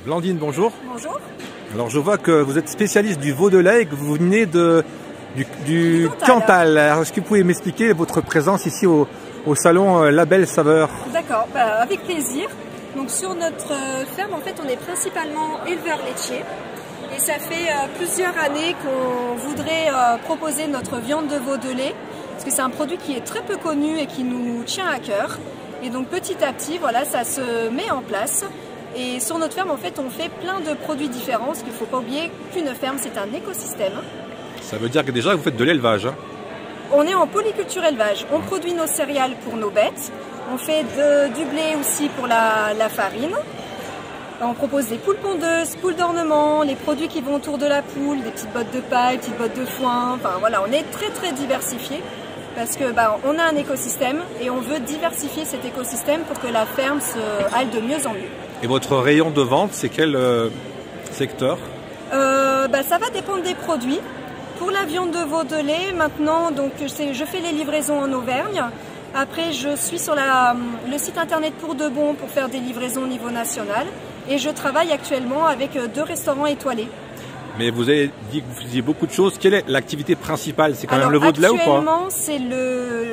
Blandine, bonjour. Bonjour. Alors je vois que vous êtes spécialiste du veau de lait et que vous venez du Cantal. Alors, est-ce que vous pouvez m'expliquer votre présence ici au salon La Belle Saveur? D'accord, avec plaisir. Donc sur notre ferme, en fait, on est principalement éleveur laitier. Et ça fait plusieurs années qu'on voudrait proposer notre viande de veau de lait. Parce que c'est un produit qui est très peu connu et qui nous tient à cœur. Et donc petit à petit, voilà, ça se met en place. Et sur notre ferme, en fait, on fait plein de produits différents. Parce qu'il ne faut pas oublier qu'une ferme, c'est un écosystème. Ça veut dire que déjà vous faites de l'élevage, hein? On est en polyculture élevage. On produit nos céréales pour nos bêtes. On fait du blé aussi pour la farine. On propose des poules pondeuses, poules d'ornement, les produits qui vont autour de la poule, des petites bottes de paille, petites bottes de foin. Enfin voilà, on est très diversifié parce que on a un écosystème et on veut diversifier cet écosystème pour que la ferme aille de mieux en mieux. Et votre rayon de vente, c'est quel secteur? Ça va dépendre des produits. Pour la viande de veau de lait, maintenant, donc je fais les livraisons en Auvergne. Après, je suis sur le site internet Pour de Bon pour faire des livraisons au niveau national. Et je travaille actuellement avec 2 restaurants étoilés. Mais vous avez dit que vous faisiez beaucoup de choses. Quelle est l'activité principale? C'est quand même le veau de lait ou pas? Actuellement, c'est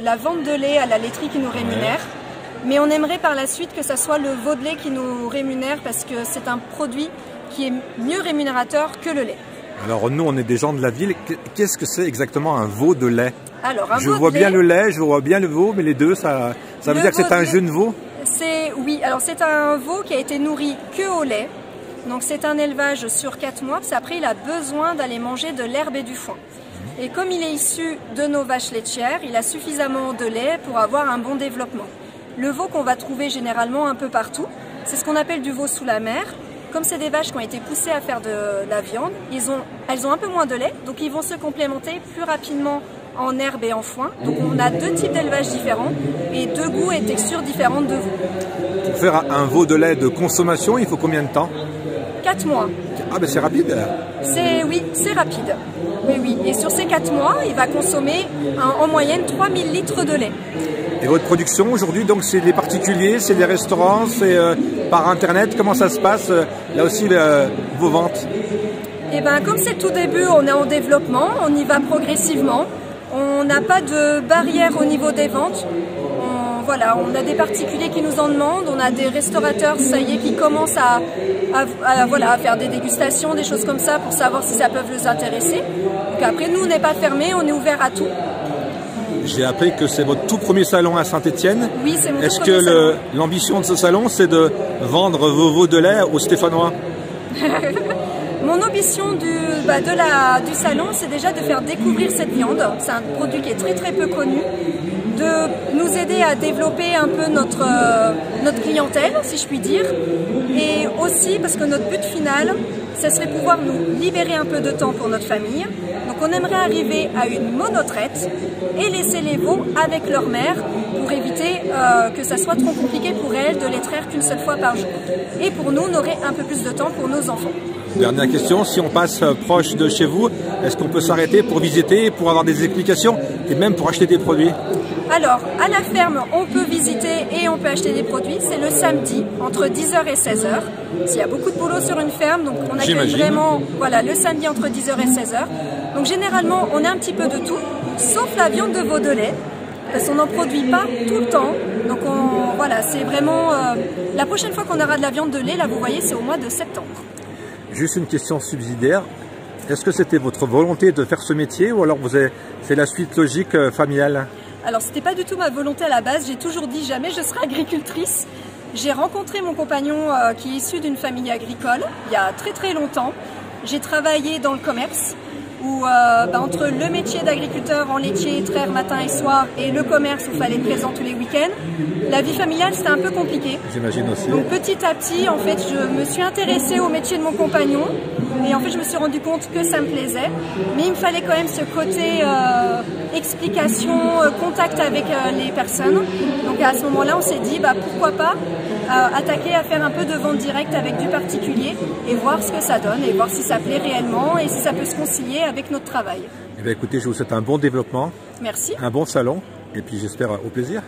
la vente de lait à la laiterie qui nous rémunère. Ouais. Mais on aimerait par la suite que ça soit le veau de lait qui nous rémunère parce que c'est un produit qui est mieux rémunérateur que le lait. Alors nous, on est des gens de la ville. Qu'est-ce que c'est exactement un veau de lait? Alors, je vois bien le lait, je vois bien le veau, mais les deux, ça veut dire que c'est un jeune veau? Oui, alors c'est un veau qui a été nourri que au lait. Donc c'est un élevage sur 4 mois, parce qu'après il a besoin d'aller manger de l'herbe et du foin. Et comme il est issu de nos vaches laitières, il a suffisamment de lait pour avoir un bon développement. Le veau qu'on va trouver généralement un peu partout, c'est ce qu'on appelle du veau sous la mer. Comme c'est des vaches qui ont été poussées à faire de la viande, elles ont un peu moins de lait, donc ils vont se complémenter plus rapidement en herbe et en foin. Donc on a 2 types d'élevage différents et 2 goûts et textures différentes de veau. Pour faire un veau de lait de consommation, il faut combien de temps? 4 mois. Ah ben c'est rapide. Oui, c'est rapide. Oui. Et sur ces 4 mois, il va consommer en moyenne 3000 litres de lait. Et votre production aujourd'hui, donc c'est des particuliers, c'est des restaurants, c'est par internet, comment ça se passe là aussi vos ventes? Eh bien comme c'est tout début, on est en développement, on y va progressivement. On n'a pas de barrière au niveau des ventes. On a des particuliers qui nous en demandent, on a des restaurateurs, ça y est, qui commencent à faire des dégustations, des choses comme ça pour savoir si ça peut les intéresser. Donc après, nous, on n'est pas fermés, on est ouvert à tout. J'ai appris que c'est votre tout premier salon à Saint-Étienne. Oui, c'est mon Est-ce que l'ambition de ce salon, c'est de vendre vos veaux de lait aux Stéphanois? Mon ambition du salon, c'est déjà de faire découvrir cette viande. C'est un produit qui est très peu connu. De nous aider à développer un peu notre clientèle, si je puis dire. Et aussi parce que notre but final, ce serait pouvoir nous libérer un peu de temps pour notre famille. Donc on aimerait arriver à une monotraite et laisser les veaux avec leur mère pour éviter que ça soit trop compliqué pour elles de les traire qu'une seule fois par jour. Et pour nous, on aurait un peu plus de temps pour nos enfants. Dernière question, si on passe proche de chez vous, est-ce qu'on peut s'arrêter pour visiter, pour avoir des explications et même pour acheter des produits? Alors, à la ferme, on peut visiter et on peut acheter des produits. C'est le samedi, entre 10h et 16h. Il y a beaucoup de boulot sur une ferme, donc on accueille vraiment le samedi entre 10h et 16h. Donc généralement, on a un petit peu de tout, sauf la viande de veau de lait, parce qu'on n'en produit pas tout le temps. Donc c'est vraiment... la prochaine fois qu'on aura de la viande de lait, là vous voyez, c'est au mois de septembre. Juste une question subsidiaire. Est-ce que c'était votre volonté de faire ce métier ou alors c'est la suite logique familiale? Alors c'était pas du tout ma volonté à la base, j'ai toujours dit jamais je serai agricultrice. J'ai rencontré mon compagnon qui est issu d'une famille agricole il y a très longtemps. J'ai travaillé dans le commerce où entre le métier d'agriculteur en laitier, traire matin et soir et le commerce où il fallait être présent tous les week-ends, la vie familiale c'était un peu compliqué. J'imagine aussi. Donc petit à petit en fait je me suis intéressée au métier de mon compagnon et en fait je me suis rendu compte que ça me plaisait, mais il me fallait quand même ce côté explication, contact avec les personnes. Donc à ce moment-là on s'est dit pourquoi pas attaquer à faire un peu de vente directe avec du particulier et voir ce que ça donne et voir si ça plaît réellement et si ça peut se concilier avec notre travail. Eh bien, écoutez, je vous souhaite un bon développement. Merci. Un bon salon et puis j'espère au plaisir.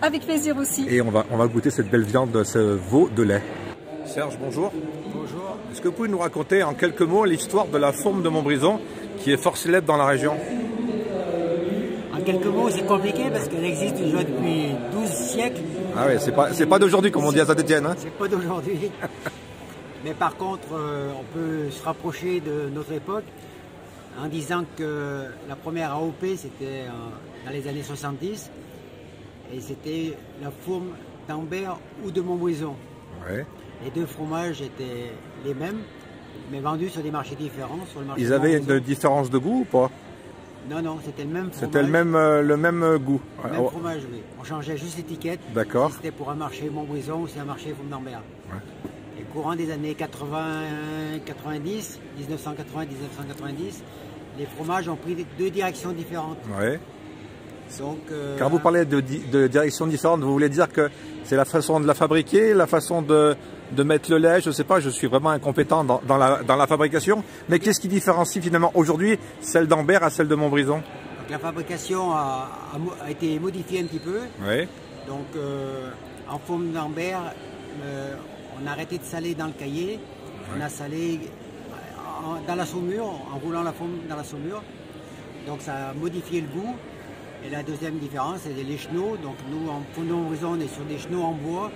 Avec plaisir aussi. Et on va goûter cette belle viande, ce veau de lait. Serge, bonjour. Bonjour. Est-ce que vous pouvez nous raconter en quelques mots l'histoire de la fourme de Montbrison, qui est fort célèbre dans la région? En quelques mots, c'est compliqué parce qu'elle existe déjà depuis 12 siècles. Ah oui, c'est pas d'aujourd'hui comme on dit à Saint-Étienne. Hein? C'est pas d'aujourd'hui. Mais par contre, on peut se rapprocher de notre époque en disant que la première AOP, c'était dans les années 70. Et c'était la fourme d'Ambert ou de Montbrison. Ouais. Les deux fromages étaient les mêmes, mais vendus sur des marchés différents. Sur le marché Ils avaient une différence de goût ou pas? Non, non, c'était le même fromage. C'était le même goût. Le même fromage, oui. On changeait juste l'étiquette. D'accord. Si c'était pour un marché Montbrison ou c'est un marché Fourme d'Ambert. Ouais. Et courant des années 90, 1990, les fromages ont pris deux directions différentes. Ouais. Donc, quand vous parlez de directions différentes, vous voulez dire que c'est la façon de la fabriquer, la façon de mettre le lait, je ne sais pas, je suis vraiment incompétent dans la fabrication. Mais qu'est-ce qui différencie finalement aujourd'hui celle d'Ambert à celle de Montbrison? Donc, la fabrication a été modifiée un petit peu. Oui. Donc en Fourme d'Ambert, on a arrêté de saler dans le cahier. Ouais. On a salé dans la saumure, en roulant la fourme dans la saumure. Donc ça a modifié le goût. Et la deuxième différence, c'est les chenaux. Donc nous, en Fourme de Montbrison, on est sur des chenaux en bois,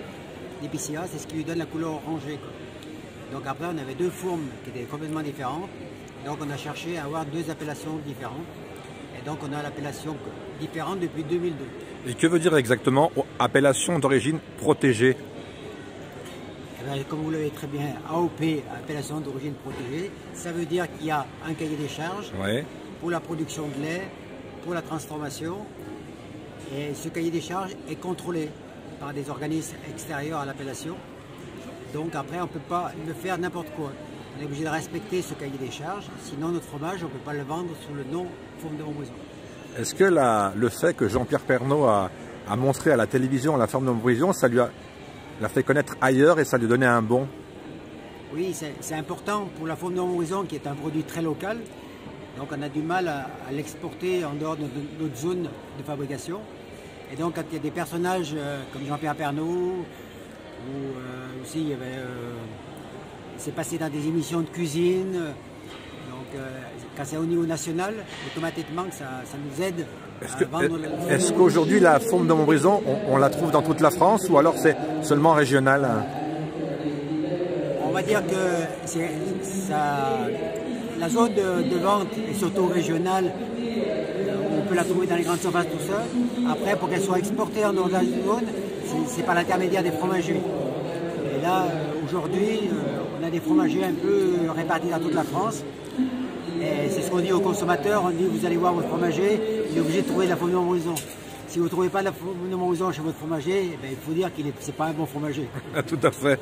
d'épicéa, c'est ce qui lui donne la couleur orangée, quoi. Donc après, on avait deux fourmes qui étaient complètement différentes. Donc on a cherché à avoir deux appellations différentes. Et donc on a l'appellation différente depuis 2002. Et que veut dire exactement appellation d'origine protégée? Eh bien, comme vous l'avez très bien, AOP, appellation d'origine protégée, ça veut dire qu'il y a un cahier des charges pour la production de lait, pour la transformation. Et ce cahier des charges est contrôlé par des organismes extérieurs à l'appellation. Donc après, on ne peut pas le faire n'importe quoi. On est obligé de respecter ce cahier des charges, sinon notre fromage, on ne peut pas le vendre sous le nom Fourme de Montbrison. Est-ce que le fait que Jean-Pierre Pernaut a montré à la télévision la Fourme de Montbrison, ça lui l'a fait connaître ailleurs et ça lui donnait un bon? Oui, c'est important pour la Fourme de Montbrison qui est un produit très local. Donc on a du mal à l'exporter en dehors de notre zone de fabrication. Et donc quand il y a des personnages comme Jean-Pierre Pernaut, ou aussi il y avait, c'est passé dans des émissions de cuisine. Donc quand c'est au niveau national, automatiquement ça nous aide à vendre. Est-ce qu'aujourd'hui la Fourme de Montbrison, on la trouve dans toute la France ou alors c'est seulement régional? On va dire que la zone de vente est surtout régionale. On peut la trouver dans les grandes surfaces, tout ça. Après, pour qu'elle soit exportée en dehors de la zone, c'est par l'intermédiaire des fromagers. Et là, aujourd'hui, on a des fromagers un peu répartis dans toute la France. Et c'est ce qu'on dit aux consommateurs. On dit, vous allez voir votre fromager, il est obligé de trouver de la Fourme de Montbrison. Si vous ne trouvez pas de la Fourme de Montbrison chez votre fromager, il faut dire qu'il n'est pas un bon fromager. Tout à fait.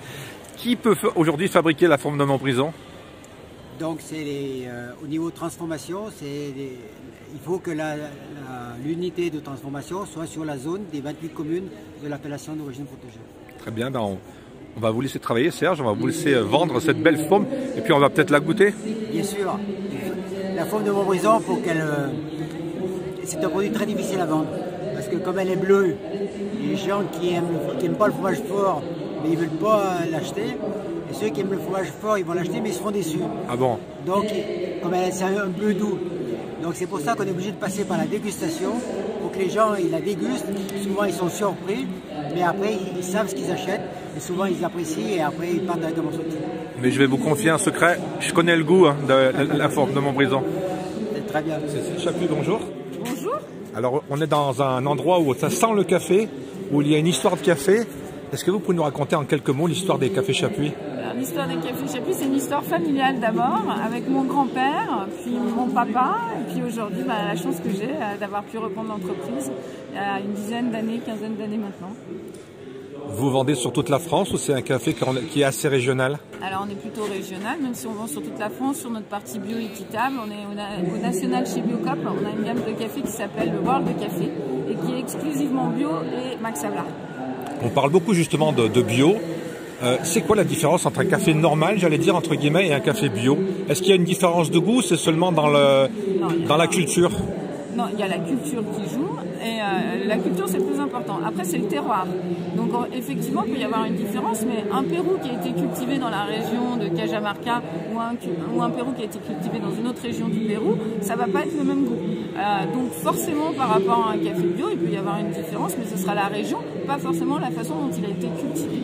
Qui peut aujourd'hui fabriquer la Fourme de Montbrison? Donc au niveau de transformation, il faut que l'unité de transformation soit sur la zone des 28 communes de l'appellation d'origine protégée. Très bien, ben on va vous laisser travailler, Serge, on va vous laisser vendre cette belle fourme et puis on va peut-être la goûter. Bien sûr, la Fourme de Montbrison, c'est un produit très difficile à vendre parce que comme elle est bleue, les gens qui aiment pas le fromage fort, mais ils ne veulent pas l'acheter. Et ceux qui aiment le fromage fort, ils vont l'acheter, mais ils seront déçus. Ah bon? Donc, comme c'est un bleu doux. Donc c'est pour ça qu'on est obligé de passer par la dégustation, pour que les gens ils la dégustent. Souvent ils sont surpris, mais après ils savent ce qu'ils achètent. Et souvent ils apprécient et après ils partent directement sur le site. Mais je vais vous confier un secret, je connais le goût de la Fourme de Montbrison. Très bien. Cécile Chapuis, bonjour. Bonjour. Alors on est dans un endroit où ça sent le café, où il y a une histoire de café. Est-ce que vous pouvez nous raconter en quelques mots l'histoire des cafés Chapuis? L'histoire des cafés Chapuis, c'est une histoire familiale d'abord, avec mon grand-père, puis mon papa, et puis aujourd'hui, la chance que j'ai d'avoir pu reprendre l'entreprise il y a une dizaine d'années, quinzaine d'années maintenant. Vous vendez sur toute la France ou c'est un café qui est assez régional? Alors on est plutôt régional, même si on vend sur toute la France, sur notre partie bio-équitable. On est au national chez Biocop, on a une gamme de café qui s'appelle le World de Café, et qui est exclusivement bio et Max Havelaar. On parle beaucoup justement de bio. C'est quoi la différence entre un café normal, j'allais dire entre guillemets, et un café bio? Est-ce qu'il y a une différence de goût? C'est seulement dans la culture? Non, il y a la culture qui joue. Et la culture, c'est le plus important. important. Après, c'est le terroir. Donc, effectivement, il peut y avoir une différence, mais un Pérou qui a été cultivé dans la région de Cajamarca ou un Pérou qui a été cultivé dans une autre région du Pérou, ça va pas être le même goût. Donc, forcément, par rapport à un café bio, il peut y avoir une différence, mais ce sera la région, pas forcément la façon dont il a été cultivé.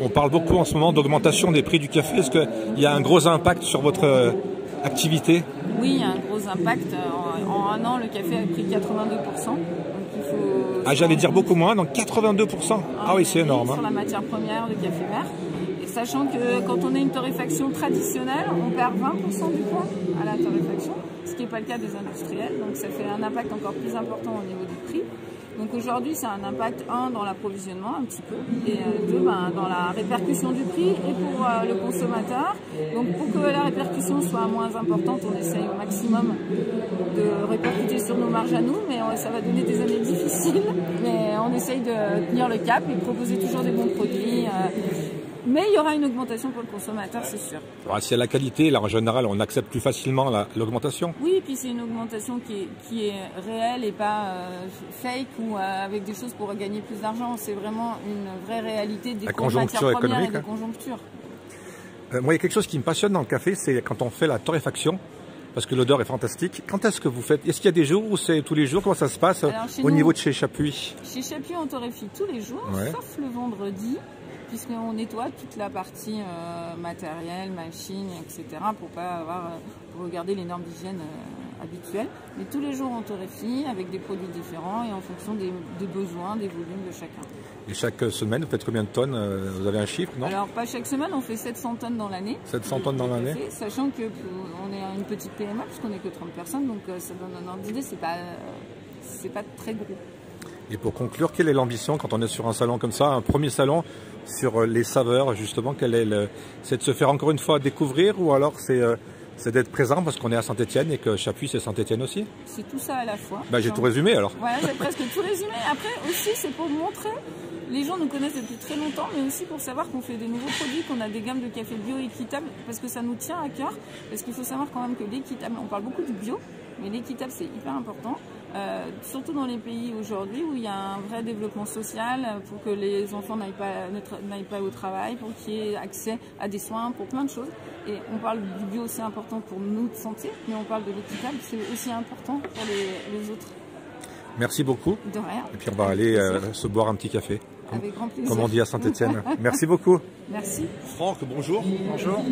On parle beaucoup en ce moment d'augmentation des prix du café. Est-ce qu'il y a un gros impact sur votre activité? Oui, il y a un gros impact. En un an, le café a pris 82%. Donc il faut... J'allais dire beaucoup moins, donc 82%. Ah oui, c'est énorme. Sur la matière première de café vert. Et sachant que quand on a une torréfaction traditionnelle, on perd 20% du poids à la torréfaction, ce qui n'est pas le cas des industriels. Donc ça fait un impact encore plus important au niveau du prix. Donc aujourd'hui, c'est un impact, dans l'approvisionnement un petit peu, et dans la répercussion du prix et pour le consommateur. Donc pour que la répercussion soit moins importante, on essaye au maximum de répercuter sur nos marges à nous, mais ça va donner des années difficiles. Mais on essaye de tenir le cap et de proposer toujours des bons produits. Mais il y aura une augmentation pour le consommateur, c'est sûr. Alors, si à la qualité, là en général, on accepte plus facilement l'augmentation. Oui, et puis c'est une augmentation qui est réelle et pas fake ou avec des choses pour gagner plus d'argent. C'est vraiment une vraie réalité des conjoncture économique, et de conjoncture. Moi, il y a quelque chose qui me passionne dans le café, c'est quand on fait la torréfaction, parce que l'odeur est fantastique. Quand est-ce que vous faites? Est-ce qu'il y a des jours où c'est tous les jours? Comment ça se passe au niveau de chez Chapuis? Chez Chapuis, on torréfie tous les jours, sauf le vendredi, puisqu'on nettoie toute la partie matériel, machine, etc. pour garder les normes d'hygiène habituelles. Mais tous les jours on torréfie avec des produits différents et en fonction des besoins, des volumes de chacun. Et chaque semaine, vous faites combien de tonnes? Vous avez un chiffre, non? Alors pas chaque semaine, on fait 700 tonnes dans l'année. 700 tonnes dans l'année. Sachant qu'on est une petite PME, puisqu'on n'est que 30 personnes, donc ça donne un ordre d'idée, c'est pas très gros. Et pour conclure, quelle est l'ambition quand on est sur un salon comme ça, un premier salon sur les saveurs, justement, c'est de se faire encore une fois découvrir ou alors c'est d'être présent parce qu'on est à Saint-Étienne et que Chapuis c'est Saint-Étienne aussi? C'est tout ça à la fois. J'ai tout résumé alors. Voilà, j'ai presque tout résumé. Après aussi c'est pour montrer, les gens nous connaissent depuis très longtemps, mais aussi pour savoir qu'on fait des nouveaux produits, qu'on a des gammes de café bio équitable, parce que ça nous tient à cœur, parce qu'il faut savoir quand même que l'équitable, on parle beaucoup du bio, mais l'équitable c'est hyper important. Surtout dans les pays aujourd'hui où il y a un vrai développement social pour que les enfants n'aillent pas au travail, pour qu'il y ait accès à des soins, pour plein de choses. Et on parle du bio, c'est important pour notre santé, mais on parle de l'équitable, c'est aussi important pour les autres. Merci beaucoup. De rien. Et puis on va aller se boire un petit café. Avec grand plaisir. Comme on dit à Saint-Étienne. Merci beaucoup. Merci. Franck, bonjour. Bonjour.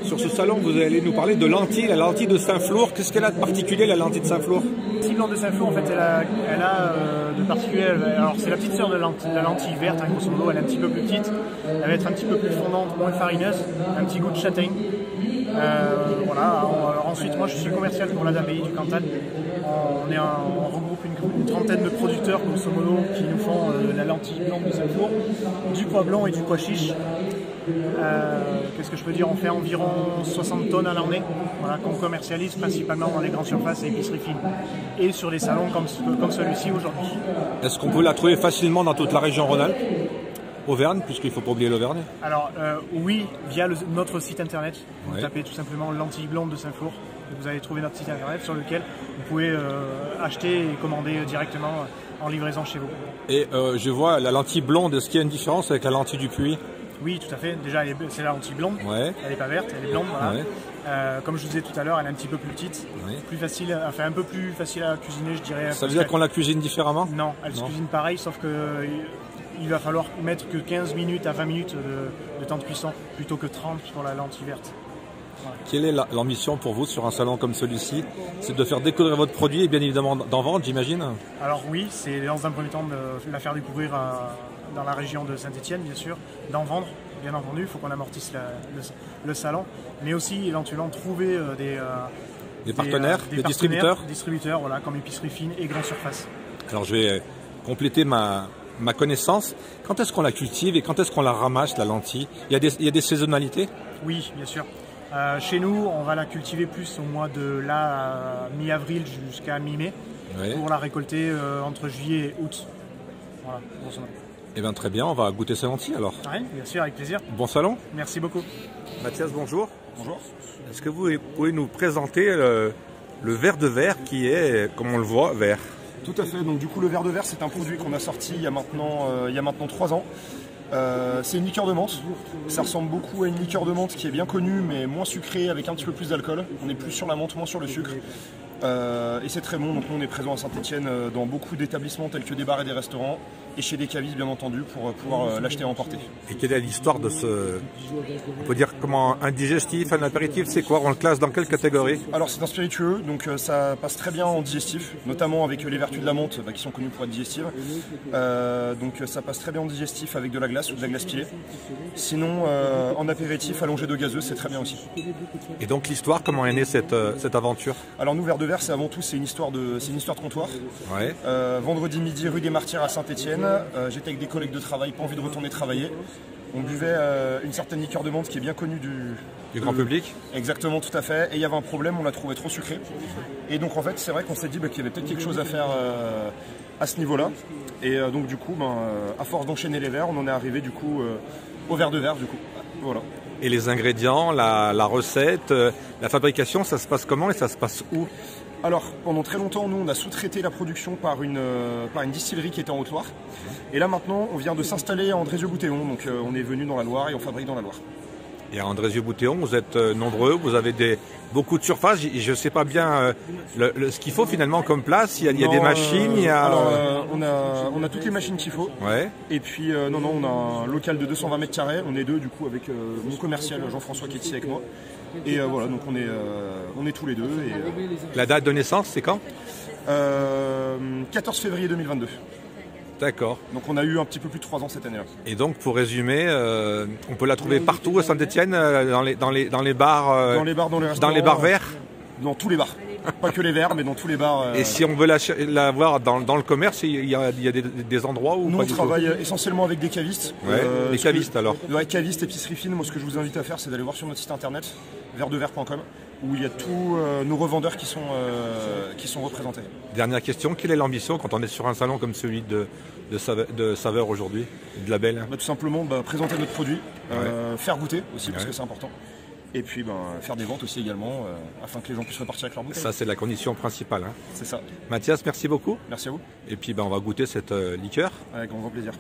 Sur ce salon, vous allez nous parler de lentilles, la lentille de Saint-Flour. Qu'est-ce qu'elle a de particulier, la lentille de Saint-Flour? La lentille blanche de Saint-Flour, en fait, elle a de particulier. Alors, c'est la petite sœur de la lentille verte, hein, grosso modo. Elle est un petit peu plus petite. Elle va être un petit peu plus fondante, moins farineuse. Un petit goût de châtaigne. Voilà. Alors, ensuite, moi, je suis le commercial pour l'abbaye du Cantal. On regroupe une trentaine de producteurs, grosso modo, qui nous font la lentille blanche de Saint-Flour, du pois blanc et du pois chiche. Qu'est-ce que je peux dire? On fait environ 60 tonnes à l'année, voilà, qu'on commercialise principalement dans les grandes surfaces et épiceries fines et sur les salons comme celui-ci aujourd'hui. Est-ce qu'on peut la trouver facilement dans toute la région Rhône-Alpes? Auvergne, puisqu'il ne faut pas oublier l'Auvergne. Alors oui, via notre site internet, vous tapez tout simplement lentille blonde de Saint-Flour, vous allez trouver notre site internet sur lequel vous pouvez acheter et commander directement en livraison chez vous. Et je vois la lentille blonde, est-ce qu'il y a une différence avec la lentille du Puy? Oui, tout à fait. Déjà, c'est la lentille blonde. Ouais. Elle n'est pas verte, elle est blonde. Voilà. Ouais. Comme je vous disais tout à l'heure, elle est un petit peu plus petite, plus facile, enfin un peu plus facile à cuisiner, je dirais. Ça veut dire qu'on la cuisine différemment? Non, elle se cuisine pareil, sauf que il va falloir mettre que 15 minutes à 20 minutes de temps de cuisson plutôt que 30 pour la lentille verte. Voilà. Quelle est l'ambition pour vous sur un salon comme celui-ci? C'est de faire découvrir votre produit et bien évidemment d'en vendre, j'imagine? Alors oui, c'est dans un premier temps de la faire découvrir dans la région de Saint-Étienne, bien sûr, d'en vendre, bien entendu, il faut qu'on amortisse le salon, mais aussi éventuellement trouver des partenaires, des distributeurs, voilà, comme épicerie fine et grande surface. Alors je vais compléter ma connaissance. Quand est-ce qu'on la cultive et quand est-ce qu'on la ramasse, la lentille? Il y a des saisonnalités? Oui, bien sûr. Chez nous, on va la cultiver plus au mois de mi-avril jusqu'à mi-mai, pour la récolter entre juillet et août. Voilà, grosso modo. Eh bien très bien, on va goûter ces lentilles alors. Oui, bien sûr, avec plaisir. Bon salon. Merci beaucoup. Mathias, bonjour. Bonjour. Est-ce que vous pouvez nous présenter le verre de verre qui est, comme on le voit, vert? Tout à fait, donc du coup le verre de verre c'est un produit qu'on a sorti il y a maintenant 3 ans. C'est une liqueur de menthe, ça ressemble beaucoup à une liqueur de menthe qui est bien connue mais moins sucrée avec un petit peu plus d'alcool. On est plus sur la menthe, moins sur le sucre. Et c'est très bon, donc nous on est présent à Saint-Étienne dans beaucoup d'établissements tels que des bars et des restaurants et chez des cavistes bien entendu pour pouvoir l'acheter à emporter. Et quelle est l'histoire de ce, on peut dire comment, un digestif, un apéritif, c'est quoi? On le classe dans quelle catégorie? Alors c'est un spiritueux, donc ça passe très bien en digestif, notamment avec les vertus de la menthe qui sont connues pour être digestives. Donc ça passe très bien en digestif avec de la glace ou de la glace pilée. Sinon en apéritif allongé de gazeux c'est très bien aussi. Et donc l'histoire, comment est née cette aventure? Alors nous, Verre de Verre, c'est avant tout c'est une histoire de comptoir. Ouais. Vendredi midi, rue des Martyrs à Saint-Étienne. J'étais avec des collègues de travail, pas envie de retourner travailler. On buvait une certaine liqueur de menthe qui est bien connue du grand public. Exactement, tout à fait. Et il y avait un problème, on l'a trouvé trop sucré. Et donc en fait, c'est vrai qu'on s'est dit qu'il y avait peut-être quelque chose à faire à ce niveau-là. Et donc du coup, à force d'enchaîner les verres, on en est arrivé du coup au Verre de Verre du coup. Voilà. Et les ingrédients, la recette, la fabrication, ça se passe comment et ça se passe où? Alors, pendant très longtemps, nous, on a sous-traité la production par une distillerie qui était en Haute-Loire. Et là, maintenant, on vient de s'installer à Andrézieux-Boutéon. Donc, on est venu dans la Loire et on fabrique dans la Loire. Et à Andrézieux-Boutéon, vous êtes nombreux, vous avez beaucoup de surface. Je ne sais pas bien ce qu'il faut finalement comme place. Il y a des machines. Alors, on a toutes les machines qu'il faut. Ouais. Et puis, on a un local de 220 mètres carrés. On est deux, du coup, avec mon commercial Jean-François qui est ici avec moi. Et voilà, donc on est tous les deux. Et, La date de naissance, c'est quand? 14 février 2022. D'accord. Donc on a eu un petit peu plus de 3 ans cette année-là. Et donc pour résumer, on peut la trouver partout à Saint-Étienne, dans les bars, dans les bars, dans les restaurants, dans les bars verts. Dans tous les bars. Pas que les verts, mais dans tous les bars. Et si on veut la voir dans le commerce, il y a des endroits où... Nous on travaille essentiellement avec des cavistes. Ouais, les cavistes alors. Ouais, cavistes, épicerie fine. Moi ce que je vous invite à faire, c'est d'aller voir sur notre site internet, verredevert.com, où il y a tous nos revendeurs qui sont représentés. Dernière question, quelle est l'ambition quand on est sur un salon comme celui de Saveur aujourd'hui, de Label? Tout simplement présenter notre produit, faire goûter aussi parce que c'est important. Et puis faire des ventes aussi également, afin que les gens puissent repartir avec leur bouteille. Ça c'est la condition principale. Hein. C'est ça. Mathias, merci beaucoup. Merci à vous. Et puis on va goûter cette liqueur. Avec grand plaisir.